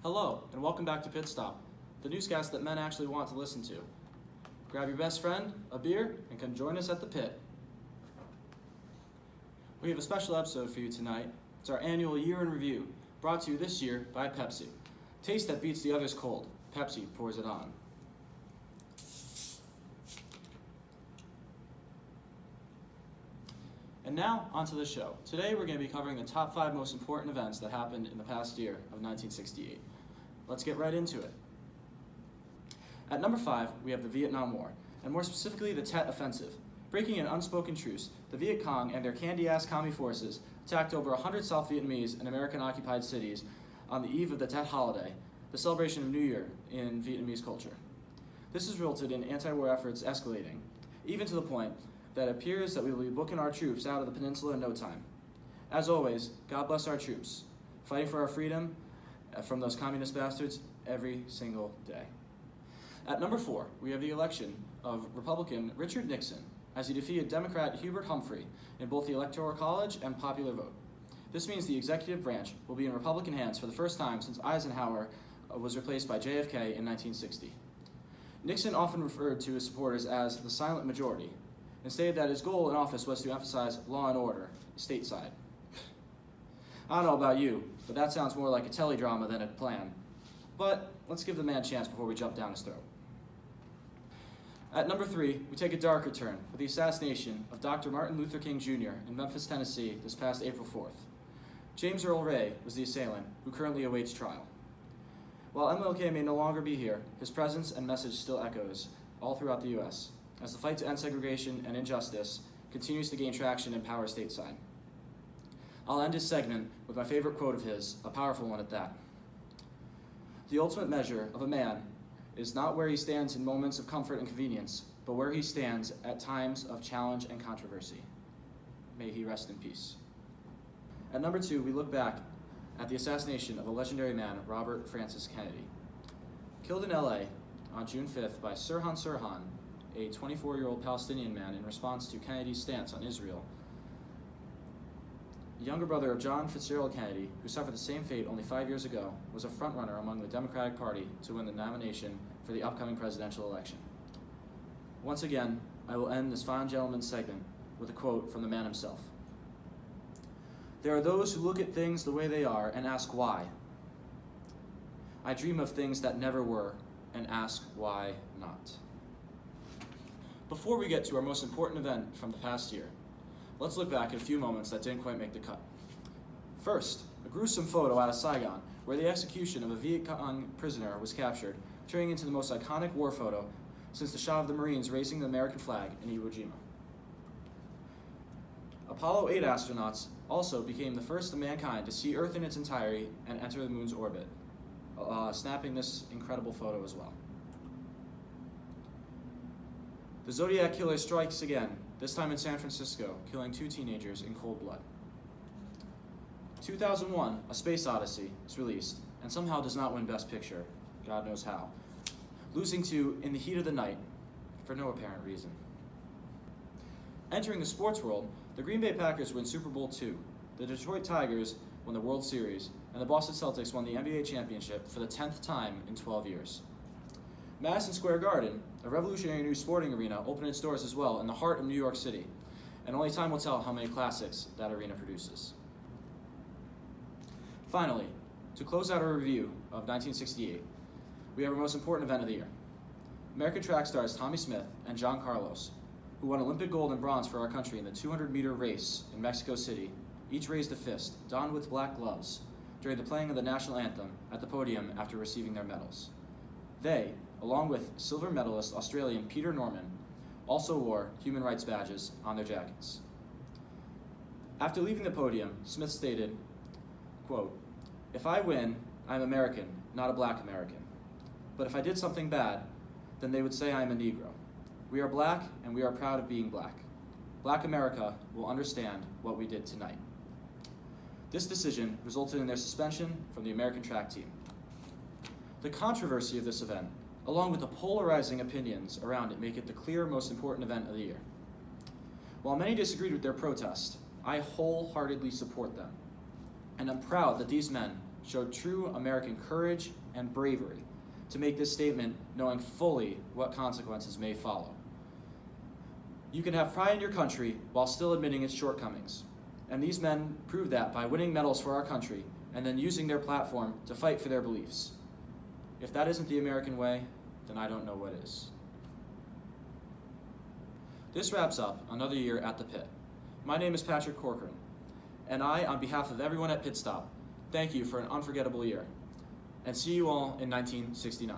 Hello, and welcome back to Pit Stop, the newscast that men actually want to listen to. Grab your best friend, a beer, and come join us at the pit. We have a special episode for you tonight. It's our annual year in review, brought to you this year by Pepsi. Taste that beats the others cold. Pepsi pours it on. And now, onto the show. Today we're going to be covering the top 5 most important events that happened in the past year of 1968. Let's get right into it. At number 5, we have the Vietnam War, and more specifically the Tet Offensive. Breaking an unspoken truce, the Viet Cong and their candy-ass commie forces attacked over 100 South Vietnamese and American-occupied cities on the eve of the Tet holiday, the celebration of New Year in Vietnamese culture. This has resulted in anti-war efforts escalating, even to the point that it appears that we will be booking our troops out of the peninsula in no time. As always, God bless our troops, fighting for our freedom from those communist bastards every single day. At number 4, we have the election of Republican Richard Nixon as he defeated Democrat Hubert Humphrey in both the Electoral College and popular vote. This means the executive branch will be in Republican hands for the first time since Eisenhower was replaced by JFK in 1960. Nixon often referred to his supporters as the silent majority, and stated that his goal in office was to emphasize law and order stateside. I don't know about you, but that sounds more like a teledrama than a plan. But let's give the man a chance before we jump down his throat. At number 3, we take a darker turn with the assassination of Dr. Martin Luther King Jr. in Memphis, Tennessee this past April 4th. James Earl Ray was the assailant, who currently awaits trial. While MLK may no longer be here, his presence and message still echoes all throughout the U.S. as the fight to end segregation and injustice continues to gain traction and power stateside. I'll end this segment with my favorite quote of his, a powerful one at that. The ultimate measure of a man is not where he stands in moments of comfort and convenience, but where he stands at times of challenge and controversy. May he rest in peace. At number 2, we look back at the assassination of a legendary man, Robert Francis Kennedy. Killed in LA on June 5th by Sirhan Sirhan, a 24-year-old Palestinian man in response to Kennedy's stance on Israel. The younger brother of John Fitzgerald Kennedy, who suffered the same fate only 5 years ago, was a frontrunner among the Democratic Party to win the nomination for the upcoming presidential election. Once again, I will end this fine gentleman's segment with a quote from the man himself. There are those who look at things the way they are and ask why. I dream of things that never were and ask why not. Before we get to our most important event from the past year, let's look back at a few moments that didn't quite make the cut. First, a gruesome photo out of Saigon, where the execution of a Viet Cong prisoner was captured, turning into the most iconic war photo since the shot of the Marines raising the American flag in Iwo Jima. Apollo 8 astronauts also became the first of mankind to see Earth in its entirety and enter the moon's orbit, snapping this incredible photo as well. The Zodiac Killer strikes again, this time in San Francisco, killing 2 teenagers in cold blood. 2001, A Space Odyssey is released, and somehow does not win Best Picture, God knows how, losing to In the Heat of the Night, for no apparent reason. Entering the sports world, the Green Bay Packers win Super Bowl II, the Detroit Tigers won the World Series, and the Boston Celtics won the NBA championship for the 10th time in 12 years. Madison Square Garden, a revolutionary new sporting arena, opened its doors as well in the heart of New York City, and only time will tell how many classics that arena produces. Finally, to close out our review of 1968, we have our most important event of the year. American track stars Tommie Smith and John Carlos, who won Olympic gold and bronze for our country in the 200-meter race in Mexico City, each raised a fist, donned with black gloves, during the playing of the national anthem at the podium after receiving their medals. They, along with silver medalist Australian Peter Norman, also wore human rights badges on their jackets. After leaving the podium, Smith stated, quote, "If I win, I'm American, not a black American. But if I did something bad, then they would say I'm a Negro. We are black, and we are proud of being black. Black America will understand what we did tonight." This decision resulted in their suspension from the American track team. The controversy of this event, along with the polarizing opinions around it, make it the clear most important event of the year. While many disagreed with their protest, I wholeheartedly support them, and I'm proud that these men showed true American courage and bravery to make this statement knowing fully what consequences may follow. You can have pride in your country while still admitting its shortcomings, and these men proved that by winning medals for our country and then using their platform to fight for their beliefs. If that isn't the American way, then I don't know what is. This wraps up another year at the Pit. My name is Patrick Corcoran, and I, on behalf of everyone at Pit Stop, thank you for an unforgettable year, and see you all in 1969.